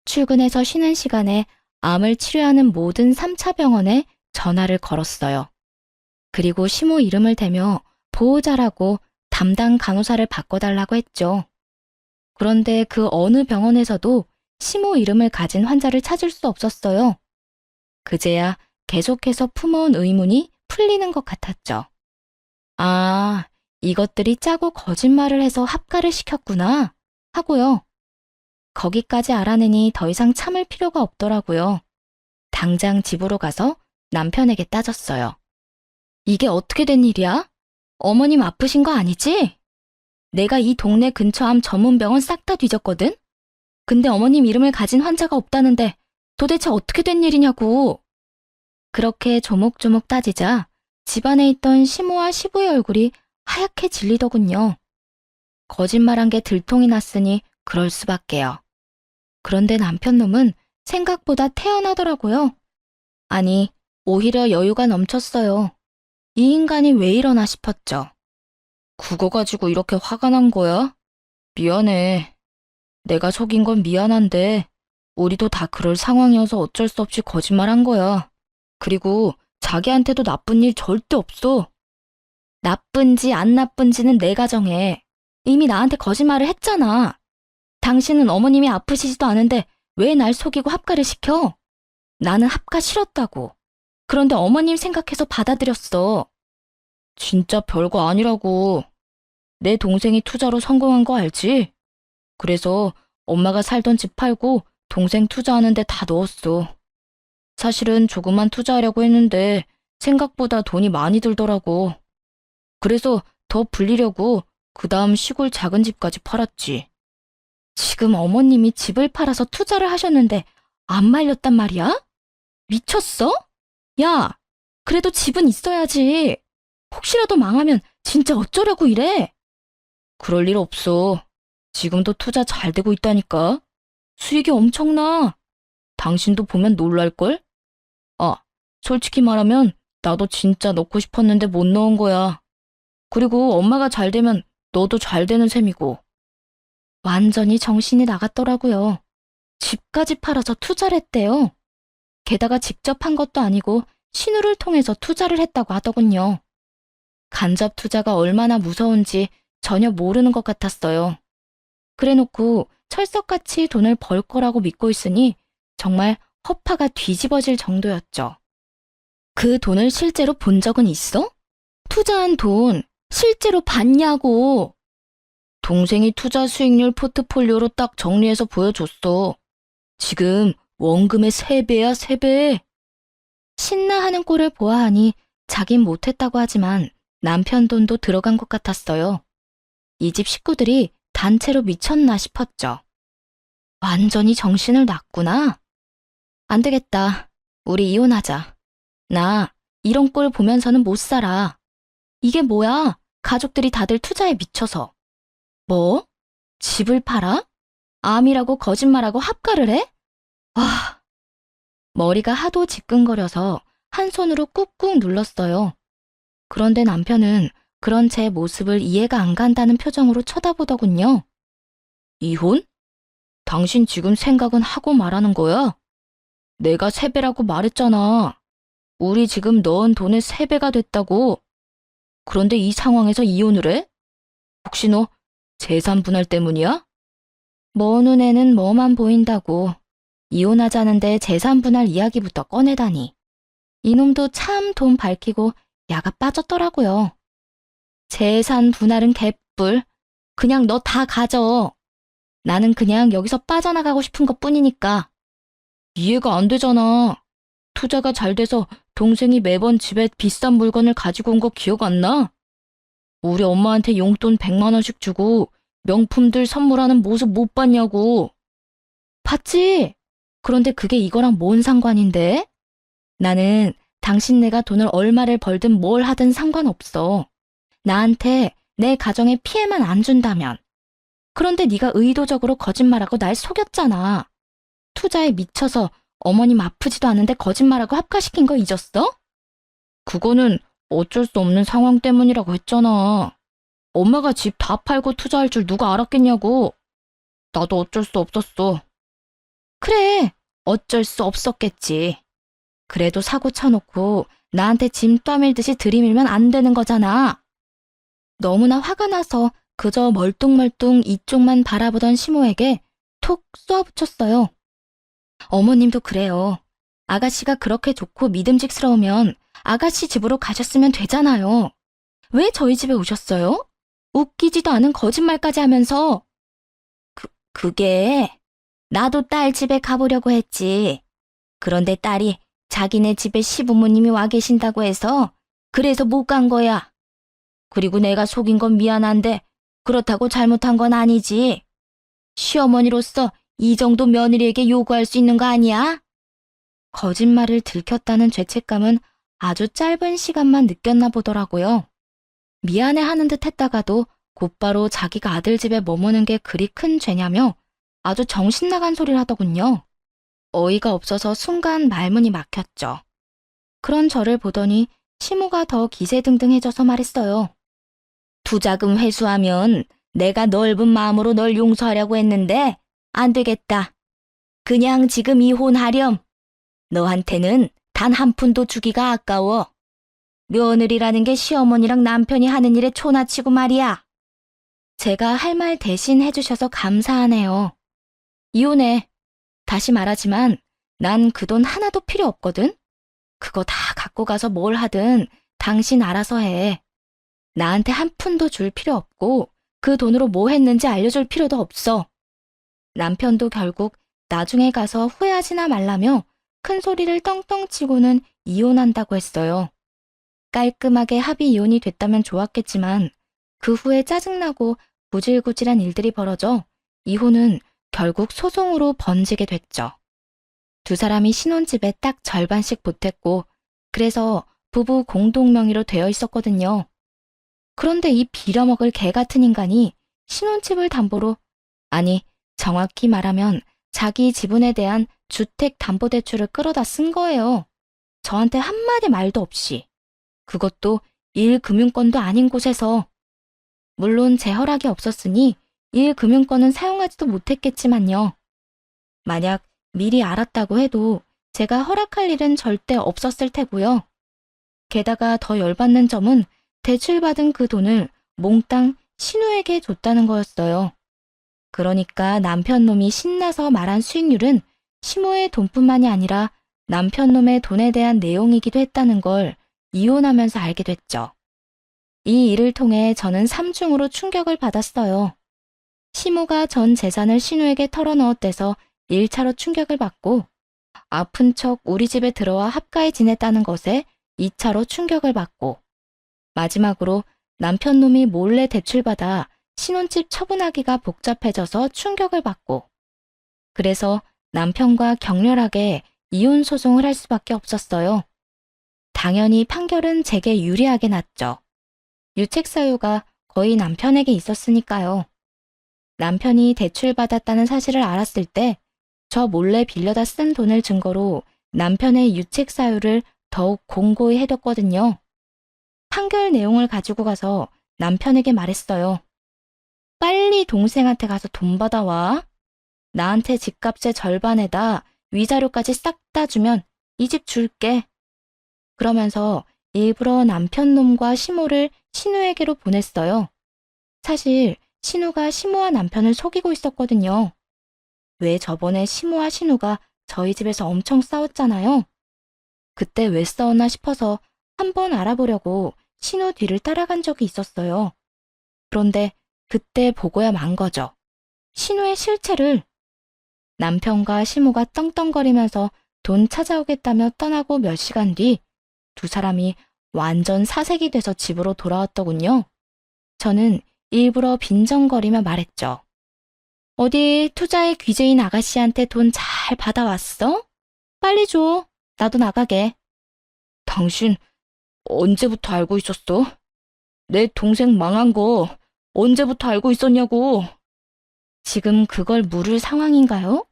A: 출근해서 쉬는 시간에 암을 치료하는 모든 3차 병원에 전화를 걸었어요. 그리고 시모 이름을 대며 보호자라고 담당 간호사를 바꿔달라고 했죠. 그런데 그 어느 병원에서도 시모 이름을 가진 환자를 찾을 수 없었어요. 그제야 계속해서 품어온 의문이 풀리는 것 같았죠. 아, 이것들이 짜고 거짓말을 해서 합가를 시켰구나 하고요. 거기까지 알아내니 더 이상 참을 필요가 없더라고요. 당장 집으로 가서 남편에게 따졌어요. 이게 어떻게 된 일이야? 어머님 아프신 거 아니지? 내가 이 동네 근처 암 전문 병원 싹 다 뒤졌거든? 근데 어머님 이름을 가진 환자가 없다는데 도대체 어떻게 된 일이냐고. 그렇게 조목조목 따지자 집안에 있던 시모와 시부의 얼굴이 하얗게 질리더군요. 거짓말한 게 들통이 났으니 그럴 수밖에요. 그런데 남편 놈은 생각보다 태연하더라고요. 아니, 오히려 여유가 넘쳤어요. 이 인간이 왜 이러나 싶었죠. 그거 가지고 이렇게 화가 난 거야? 미안해. 내가 속인 건 미안한데 우리도 다 그럴 상황이어서 어쩔 수 없이 거짓말한 거야. 그리고 자기한테도 나쁜 일 절대 없어. 나쁜지 안 나쁜지는 내가 정해. 이미 나한테 거짓말을 했잖아. 당신은 어머님이 아프시지도 않은데 왜 날 속이고 합가를 시켜? 나는 합가 싫었다고. 그런데 어머님 생각해서 받아들였어. 진짜 별거 아니라고. 내 동생이 투자로 성공한 거 알지? 그래서 엄마가 살던 집 팔고 동생 투자하는데 다 넣었어. 사실은 조금만 투자하려고 했는데 생각보다 돈이 많이 들더라고. 그래서 더 불리려고 그 다음 시골 작은 집까지 팔았지. 지금 어머님이 집을 팔아서 투자를 하셨는데 안 말렸단 말이야? 미쳤어? 야, 그래도 집은 있어야지. 혹시라도 망하면 진짜 어쩌려고 이래? 그럴 일 없어. 지금도 투자 잘 되고 있다니까. 수익이 엄청나. 당신도 보면 놀랄걸? 아, 솔직히 말하면 나도 진짜 넣고 싶었는데 못 넣은 거야. 그리고 엄마가 잘 되면 너도 잘 되는 셈이고. 완전히 정신이 나갔더라고요. 집까지 팔아서 투자를 했대요. 게다가 직접 한 것도 아니고 신우를 통해서 투자를 했다고 하더군요. 간접 투자가 얼마나 무서운지 전혀 모르는 것 같았어요. 그래놓고 철석같이 돈을 벌 거라고 믿고 있으니 정말 허파가 뒤집어질 정도였죠. 그 돈을 실제로 본 적은 있어? 투자한 돈 실제로 봤냐고. 동생이 투자 수익률 포트폴리오로 딱 정리해서 보여줬어. 지금 원금의 3배야, 3배. 신나하는 꼴을 보아하니 자긴 못했다고 하지만 남편 돈도 들어간 것 같았어요. 이 집 식구들이 단체로 미쳤나 싶었죠. 완전히 정신을 놨구나. 안 되겠다. 우리 이혼하자. 나 이런 꼴 보면서는 못 살아. 이게 뭐야? 가족들이 다들 투자에 미쳐서. 뭐? 집을 팔아? 암이라고 거짓말하고 합가를 해? 와. 머리가 하도 지끈거려서 한 손으로 꾹꾹 눌렀어요. 그런데 남편은 그런 제 모습을 이해가 안 간다는 표정으로 쳐다보더군요. 이혼? 당신 지금 생각은 하고 말하는 거야? 내가 3배라고 말했잖아. 우리 지금 넣은 돈의 3배가 됐다고. 그런데 이 상황에서 이혼을 해? 혹시 너 재산 분할 때문이야? 뭐 눈에는 뭐만 보인다고. 이혼하자는데 재산 분할 이야기부터 꺼내다니. 이놈도 참 돈 밝히고 야가 빠졌더라고요. 재산 분할은 개뿔. 그냥 너 다 가져. 나는 그냥 여기서 빠져나가고 싶은 것뿐이니까. 이해가 안 되잖아. 투자가 잘 돼서 동생이 매번 집에 비싼 물건을 가지고 온 거 기억 안 나? 우리 엄마한테 용돈 100만 원씩 주고 명품들 선물하는 모습 못 봤냐고. 봤지? 그런데 그게 이거랑 뭔 상관인데? 나는 당신네가 돈을 얼마를 벌든 뭘 하든 상관없어. 나한테 내 가정에 피해만 안 준다면. 그런데 네가 의도적으로 거짓말하고 날 속였잖아. 투자에 미쳐서 어머님 아프지도 않은데 거짓말하고 합가시킨 거 잊었어? 그거는 어쩔 수 없는 상황 때문이라고 했잖아. 엄마가 집 다 팔고 투자할 줄 누가 알았겠냐고. 나도 어쩔 수 없었어. 그래, 어쩔 수 없었겠지. 그래도 사고 쳐놓고 나한테 짐 떠밀듯이 들이밀면 안 되는 거잖아. 너무나 화가 나서 그저 멀뚱멀뚱 이쪽만 바라보던 시모에게 톡 쏘아붙였어요. 어머님도 그래요. 아가씨가 그렇게 좋고 믿음직스러우면 아가씨 집으로 가셨으면 되잖아요. 왜 저희 집에 오셨어요? 웃기지도 않은 거짓말까지 하면서. 그게 나도 딸 집에 가보려고 했지. 그런데 딸이 자기네 집에 시부모님이 와 계신다고 해서 그래서 못 간 거야. 그리고 내가 속인 건 미안한데 그렇다고 잘못한 건 아니지. 시어머니로서 이 정도 며느리에게 요구할 수 있는 거 아니야? 거짓말을 들켰다는 죄책감은 아주 짧은 시간만 느꼈나 보더라고요. 미안해하는 듯 했다가도 곧바로 자기가 아들 집에 머무는 게 그리 큰 죄냐며 아주 정신 나간 소리를 하더군요. 어이가 없어서 순간 말문이 막혔죠. 그런 저를 보더니 시모가 더 기세등등해져서 말했어요. 투자금 회수하면 내가 넓은 마음으로 널 용서하려고 했는데 안 되겠다. 그냥 지금 이혼하렴. 너한테는 단 한 푼도 주기가 아까워. 며느리라는 게 시어머니랑 남편이 하는 일에 초나치고 말이야. 제가 할 말 대신 해주셔서 감사하네요. 이혼해. 다시 말하지만 난 그 돈 하나도 필요 없거든. 그거 다 갖고 가서 뭘 하든 당신 알아서 해. 나한테 한 푼도 줄 필요 없고 그 돈으로 뭐 했는지 알려줄 필요도 없어. 남편도 결국 나중에 가서 후회하지나 말라며 큰 소리를 떵떵 치고는 이혼한다고 했어요. 깔끔하게 합의 이혼이 됐다면 좋았겠지만 그 후에 짜증나고 구질구질한 일들이 벌어져 이혼은 결국 소송으로 번지게 됐죠. 두 사람이 신혼집에 딱 절반씩 보탰고 그래서 부부 공동 명의로 되어 있었거든요. 그런데 이 빌어먹을 개 같은 인간이 신혼집을 담보로, 아니 정확히 말하면 자기 지분에 대한 주택담보대출을 끌어다 쓴 거예요. 저한테 한마디 말도 없이. 그것도 1금융권도 아닌 곳에서. 물론 제 허락이 없었으니 1금융권은 사용하지도 못했겠지만요. 만약 미리 알았다고 해도 제가 허락할 일은 절대 없었을 테고요. 게다가 더 열받는 점은 대출받은 그 돈을 몽땅 신우에게 줬다는 거였어요. 그러니까 남편놈이 신나서 말한 수익률은 시모의 돈뿐만이 아니라 남편놈의 돈에 대한 내용이기도 했다는 걸 이혼하면서 알게 됐죠. 이 일을 통해 저는 삼중으로 충격을 받았어요. 시모가 전 재산을 신우에게 털어넣었대서 1차로 충격을 받고 아픈 척 우리 집에 들어와 합가해 지냈다는 것에 2차로 충격을 받고 마지막으로 남편 놈이 몰래 대출받아 신혼집 처분하기가 복잡해져서 충격을 받고 그래서 남편과 격렬하게 이혼 소송을 할 수밖에 없었어요. 당연히 판결은 제게 유리하게 났죠. 유책 사유가 거의 남편에게 있었으니까요. 남편이 대출받았다는 사실을 알았을 때 저 몰래 빌려다 쓴 돈을 증거로 남편의 유책 사유를 더욱 공고히 해뒀거든요. 판결 내용을 가지고 가서 남편에게 말했어요. 빨리 동생한테 가서 돈 받아와. 나한테 집값의 절반에다 위자료까지 싹 다 주면 이 집 줄게. 그러면서 일부러 남편 놈과 시모를 신우에게로 보냈어요. 사실 신우가 시모와 남편을 속이고 있었거든요. 왜 저번에 시모와 신우가 저희 집에서 엄청 싸웠잖아요. 그때 왜 싸웠나 싶어서 한번 알아보려고 신우 뒤를 따라간 적이 있었어요. 그런데 그때 보고야 만 거죠. 신우의 실체를. 남편과 시모가 떵떵거리면서 돈 찾아오겠다며 떠나고 몇 시간 뒤 두 사람이 완전 사색이 돼서 집으로 돌아왔더군요. 저는 일부러 빈정거리며 말했죠. 어디 투자의 귀재인 아가씨한테 돈 잘 받아왔어? 빨리 줘. 나도 나가게. 당신 언제부터 알고 있었어? 내 동생 망한 거 언제부터 알고 있었냐고. 지금 그걸 물을 상황인가요?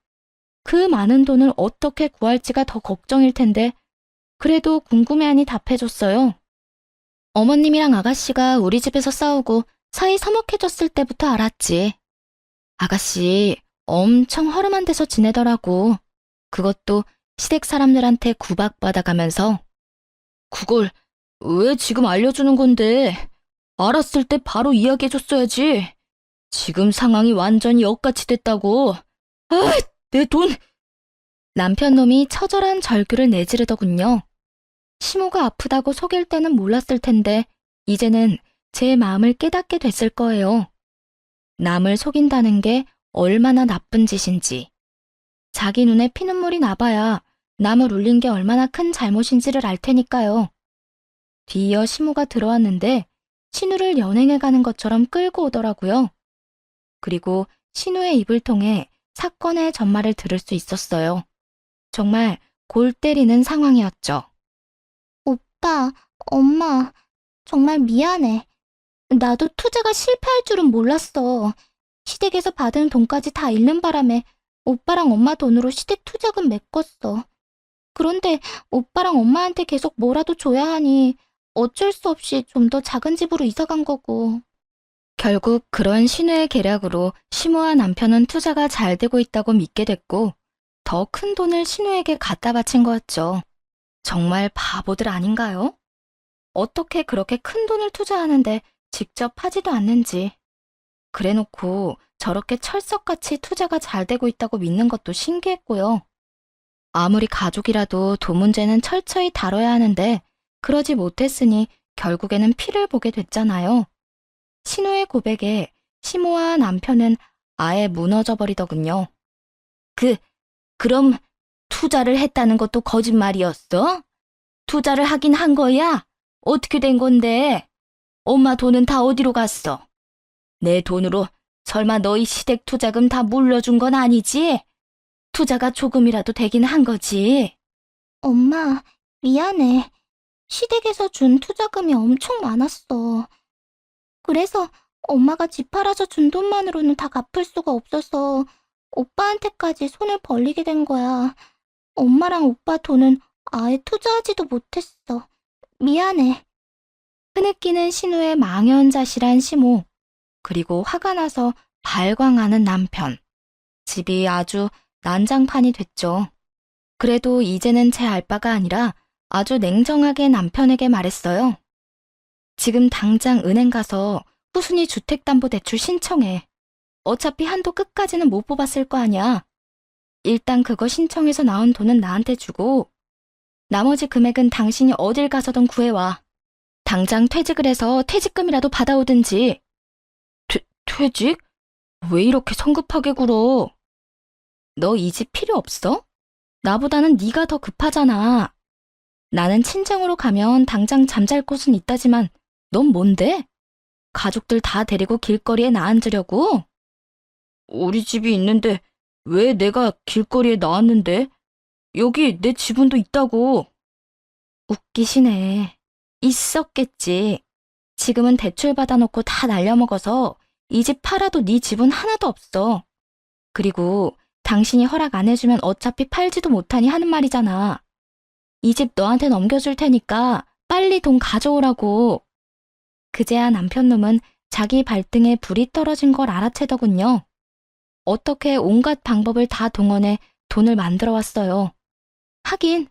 A: 그 많은 돈을 어떻게 구할지가 더 걱정일 텐데 그래도 궁금해하니 답해줬어요. 어머님이랑 아가씨가 우리 집에서 싸우고 사이 서먹해졌을 때부터 알았지. 아가씨 엄청 허름한 데서 지내더라고. 그것도 시댁 사람들한테 구박받아가면서. 그걸 왜 지금 알려주는 건데? 알았을 때 바로 이야기해줬어야지. 지금 상황이 완전히 엇같이 됐다고. 아, 내 돈! 남편 놈이 처절한 절규를 내지르더군요. 시모가 아프다고 속일 때는 몰랐을 텐데 이제는 제 마음을 깨닫게 됐을 거예요. 남을 속인다는 게 얼마나 나쁜 짓인지. 자기 눈에 피눈물이 나봐야 남을 울린 게 얼마나 큰 잘못인지를 알 테니까요. 뒤이어 시모가 들어왔는데 신우를 연행해 가는 것처럼 끌고 오더라고요. 그리고 신우의 입을 통해 사건의 전말을 들을 수 있었어요. 정말 골 때리는 상황이었죠.
B: 오빠, 엄마, 정말 미안해. 나도 투자가 실패할 줄은 몰랐어. 시댁에서 받은 돈까지 다 잃는 바람에 오빠랑 엄마 돈으로 시댁 투자금 메꿨어. 그런데 오빠랑 엄마한테 계속 뭐라도 줘야 하니 어쩔 수 없이 좀 더 작은 집으로 이사 간 거고.
A: 결국 그런 신우의 계략으로 시모와 남편은 투자가 잘 되고 있다고 믿게 됐고 더 큰 돈을 신우에게 갖다 바친 거였죠. 정말 바보들 아닌가요? 어떻게 그렇게 큰 돈을 투자하는데 직접 하지도 않는지. 그래놓고 저렇게 철석같이 투자가 잘 되고 있다고 믿는 것도 신기했고요. 아무리 가족이라도 돈 문제는 철저히 다뤄야 하는데 그러지 못했으니 결국에는 피를 보게 됐잖아요. 신우의 고백에 시모와 남편은 아예 무너져 버리더군요. 그럼 투자를 했다는 것도 거짓말이었어? 투자를 하긴 한 거야? 어떻게 된 건데? 엄마 돈은 다 어디로 갔어? 내 돈으로 설마 너희 시댁 투자금 다 물려준 건 아니지? 투자가 조금이라도 되긴 한 거지.
B: 엄마, 미안해. 시댁에서 준 투자금이 엄청 많았어. 그래서 엄마가 집 팔아서 준 돈만으로는 다 갚을 수가 없어서 오빠한테까지 손을 벌리게 된 거야. 엄마랑 오빠 돈은 아예 투자하지도 못했어. 미안해.
A: 흐느끼는 신우의 망연자실한 시모, 그리고 화가 나서 발광하는 남편. 집이 아주 난장판이 됐죠. 그래도 이제는 제 알바가 아니라 아주 냉정하게 남편에게 말했어요. 지금 당장 은행 가서 후순위 주택담보대출 신청해. 어차피 한도 끝까지는 못 뽑았을 거 아니야. 일단 그거 신청해서 나온 돈은 나한테 주고 나머지 금액은 당신이 어딜 가서든 구해와. 당장 퇴직을 해서 퇴직금이라도 받아오든지. 퇴직? 왜 이렇게 성급하게 굴어? 너 이 집 필요 없어? 나보다는 네가 더 급하잖아. 나는 친정으로 가면 당장 잠잘 곳은 있다지만 넌 뭔데? 가족들 다 데리고 길거리에 나앉으려고? 우리 집이 있는데 왜 내가 길거리에 나왔는데? 여기 내 지분도 있다고. 웃기시네. 있었겠지. 지금은 대출 받아놓고 다 날려먹어서 이 집 팔아도 네 지분 하나도 없어. 그리고 당신이 허락 안 해주면 어차피 팔지도 못하니 하는 말이잖아. 이 집 너한테 넘겨줄 테니까 빨리 돈 가져오라고. 그제야 남편놈은 자기 발등에 불이 떨어진 걸 알아채더군요. 어떻게 온갖 방법을 다 동원해 돈을 만들어 왔어요. 하긴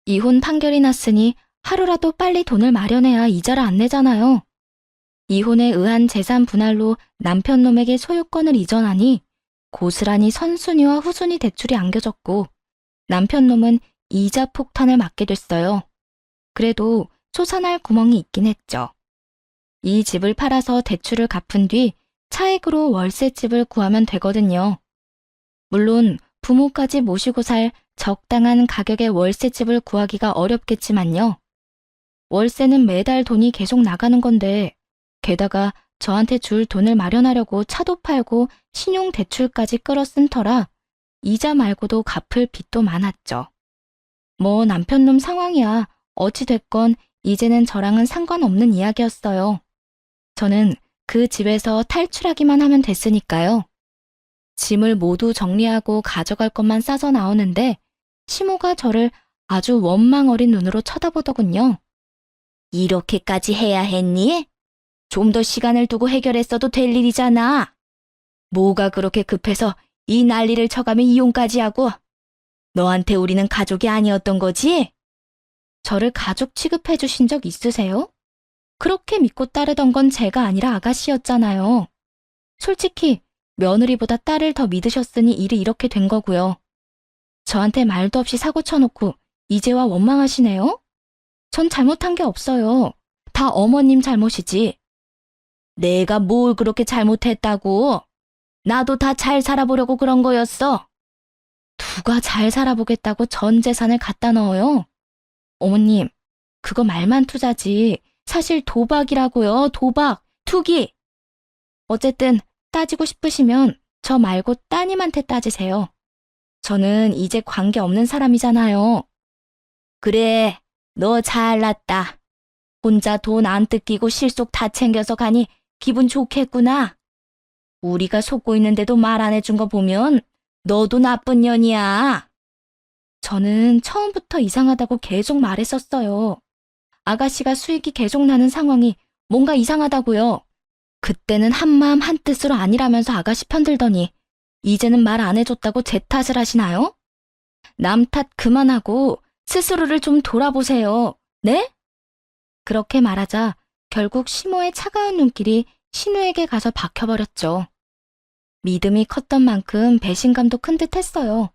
A: 이혼 판결이 났으니 하루라도 빨리 돈을 마련해야 이자를 안 내잖아요. 이혼에 의한 재산 분할로 남편놈에게 소유권을 이전하니 고스란히 선순위와 후순위 대출이 안겨졌고 남편놈은 이자 폭탄을 맞게 됐어요. 그래도 솟아날 구멍이 있긴 했죠. 이 집을 팔아서 대출을 갚은 뒤 차액으로 월세집을 구하면 되거든요. 물론 부모까지 모시고 살 적당한 가격의 월세집을 구하기가 어렵겠지만요. 월세는 매달 돈이 계속 나가는 건데 게다가 저한테 줄 돈을 마련하려고 차도 팔고 신용대출까지 끌어쓴 터라 이자 말고도 갚을 빚도 많았죠. 뭐 남편놈 상황이야 어찌됐건 이제는 저랑은 상관없는 이야기였어요. 저는 그 집에서 탈출하기만 하면 됐으니까요. 짐을 모두 정리하고 가져갈 것만 싸서 나오는데 시모가 저를 아주 원망 어린 눈으로 쳐다보더군요. 이렇게까지 해야 했니? 좀 더 시간을 두고 해결했어도 될 일이잖아. 뭐가 그렇게 급해서 이 난리를 쳐가며 이혼까지 하고. 너한테 우리는 가족이 아니었던 거지? 저를 가족 취급해 주신 적 있으세요? 그렇게 믿고 따르던 건 제가 아니라 아가씨였잖아요. 솔직히 며느리보다 딸을 더 믿으셨으니 일이 이렇게 된 거고요. 저한테 말도 없이 사고 쳐놓고 이제와 원망하시네요? 전 잘못한 게 없어요. 다 어머님 잘못이지. 내가 뭘 그렇게 잘못했다고? 나도 다 잘 살아보려고 그런 거였어. 누가 잘 살아보겠다고 전 재산을 갖다 넣어요? 어머님, 그거 말만 투자지. 사실 도박이라고요. 도박, 투기. 어쨌든 따지고 싶으시면 저 말고 따님한테 따지세요. 저는 이제 관계 없는 사람이잖아요. 그래, 너 잘났다. 혼자 돈 안 뜯기고 실속 다 챙겨서 가니 기분 좋겠구나. 우리가 속고 있는데도 말 안 해준 거 보면 너도 나쁜 년이야. 저는 처음부터 이상하다고 계속 말했었어요. 아가씨가 수익이 계속 나는 상황이 뭔가 이상하다고요. 그때는 한마음 한뜻으로 아니라면서 아가씨 편들더니 이제는 말 안 해줬다고 제 탓을 하시나요? 남 탓 그만하고 스스로를 좀 돌아보세요. 네? 그렇게 말하자 결국 시모의 차가운 눈길이 신우에게 가서 박혀버렸죠. 믿음이 컸던 만큼 배신감도 큰 듯 했어요.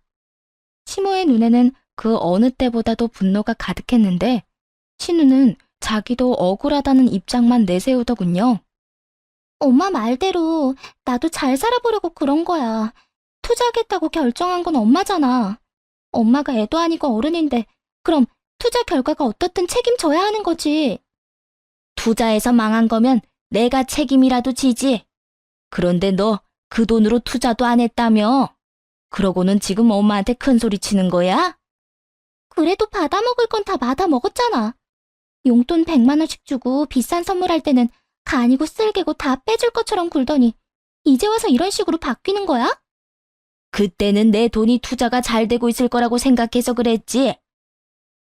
A: 시모의 눈에는 그 어느 때보다도 분노가 가득했는데 신우는 자기도 억울하다는 입장만 내세우더군요.
B: 엄마 말대로 나도 잘 살아보려고 그런 거야. 투자하겠다고 결정한 건 엄마잖아. 엄마가 애도 아니고 어른인데 그럼 투자 결과가 어떻든 책임져야 하는 거지.
A: 투자해서 망한 거면 내가 책임이라도 지지. 그런데 너 그 돈으로 투자도 안 했다며? 그러고는 지금 엄마한테 큰 소리 치는 거야?
B: 그래도 받아먹을 건 다 받아먹었잖아. 용돈 100만 원씩 주고 비싼 선물할 때는 간이고 쓸개고 다 빼줄 것처럼 굴더니 이제 와서 이런 식으로 바뀌는 거야?
A: 그때는 내 돈이 투자가 잘 되고 있을 거라고 생각해서 그랬지.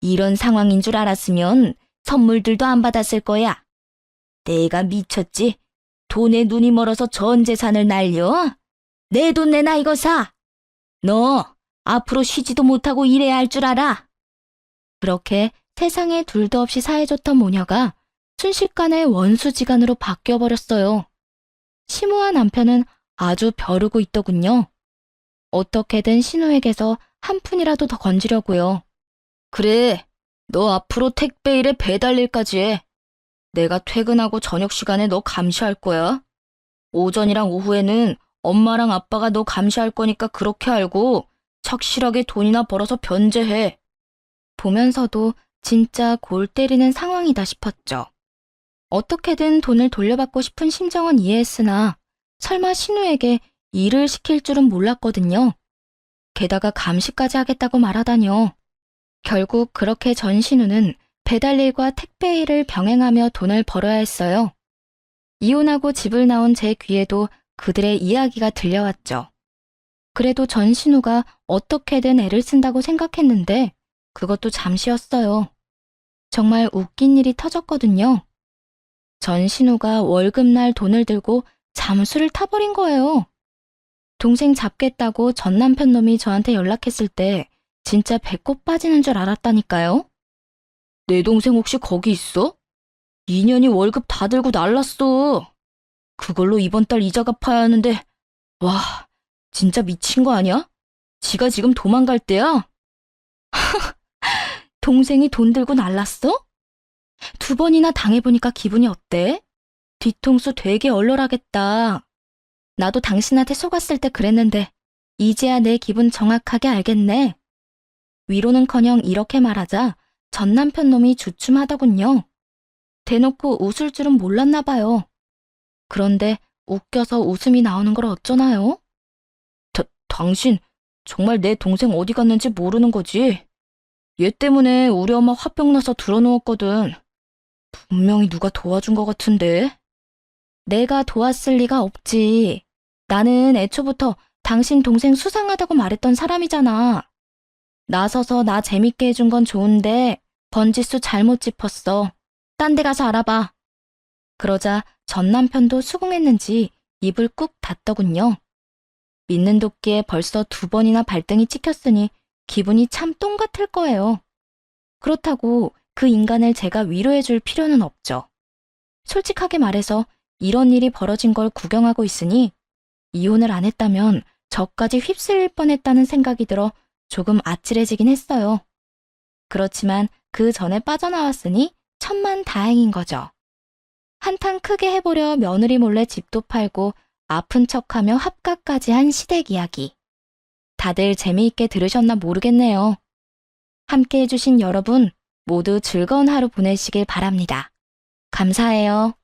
A: 이런 상황인 줄 알았으면 선물들도 안 받았을 거야. 내가 미쳤지. 돈에 눈이 멀어서 전 재산을 날려? 내 돈 내놔 이거 사. 너 앞으로 쉬지도 못하고 일해야 할 줄 알아. 그렇게 세상에 둘도 없이 사해줬던 모녀가 순식간에 원수지간으로 바뀌어버렸어요. 시모와 남편은 아주 벼르고 있더군요. 어떻게든 신우에게서 한 푼이라도 더 건지려고요. 그래, 너 앞으로 택배 일에 배달 일까지 해. 내가 퇴근하고 저녁 시간에 너 감시할 거야. 오전이랑 오후에는 엄마랑 아빠가 너 감시할 거니까 그렇게 알고 착실하게 돈이나 벌어서 변제해. 보면서도 진짜 골 때리는 상황이다 싶었죠. 어떻게든 돈을 돌려받고 싶은 심정은 이해했으나 설마 신우에게 일을 시킬 줄은 몰랐거든요. 게다가 감시까지 하겠다고 말하다뇨. 결국 그렇게 전신우는 배달일과 택배일을 병행하며 돈을 벌어야 했어요. 이혼하고 집을 나온 제 귀에도 그들의 이야기가 들려왔죠. 그래도 전신우가 어떻게든 애를 쓴다고 생각했는데 그것도 잠시였어요. 정말 웃긴 일이 터졌거든요. 전신우가 월급날 돈을 들고 잠수를 타버린 거예요. 동생 잡겠다고 전 남편 놈이 저한테 연락했을 때 진짜 배꼽 빠지는 줄 알았다니까요. 내 동생 혹시 거기 있어? 2년이 월급 다 들고 날랐어. 그걸로 이번 달 이자 갚아야 하는데 와, 진짜 미친 거 아니야? 지가 지금 도망갈 때야? 동생이 돈 들고 날랐어? 2번이나 당해보니까 기분이 어때? 뒤통수 되게 얼얼하겠다. 나도 당신한테 속았을 때 그랬는데 이제야 내 기분 정확하게 알겠네. 위로는커녕 이렇게 말하자 전 남편 놈이 주춤하더군요. 대놓고 웃을 줄은 몰랐나 봐요. 그런데 웃겨서 웃음이 나오는 걸 어쩌나요? 당신 정말 내 동생 어디 갔는지 모르는 거지? 얘 때문에 우리 엄마 화병 나서 들어누웠거든. 분명히 누가 도와준 것 같은데. 내가 도왔을 리가 없지. 나는 애초부터 당신 동생 수상하다고 말했던 사람이잖아. 나서서 나 재밌게 해준 건 좋은데 번지수 잘못 짚었어. 딴 데 가서 알아봐. 그러자 전 남편도 수긍했는지 입을 꾹 닫더군요. 믿는 도끼에 벌써 2번이나 발등이 찍혔으니 기분이 참 똥 같을 거예요. 그렇다고 그 인간을 제가 위로해 줄 필요는 없죠. 솔직하게 말해서 이런 일이 벌어진 걸 구경하고 있으니 이혼을 안 했다면 저까지 휩쓸릴 뻔했다는 생각이 들어 조금 아찔해지긴 했어요. 그렇지만 그 전에 빠져나왔으니 천만 다행인 거죠. 한탕 크게 해보려 며느리 몰래 집도 팔고 아픈 척하며 합가까지 한 시댁 이야기. 다들 재미있게 들으셨나 모르겠네요. 함께 해주신 여러분 모두 즐거운 하루 보내시길 바랍니다. 감사해요.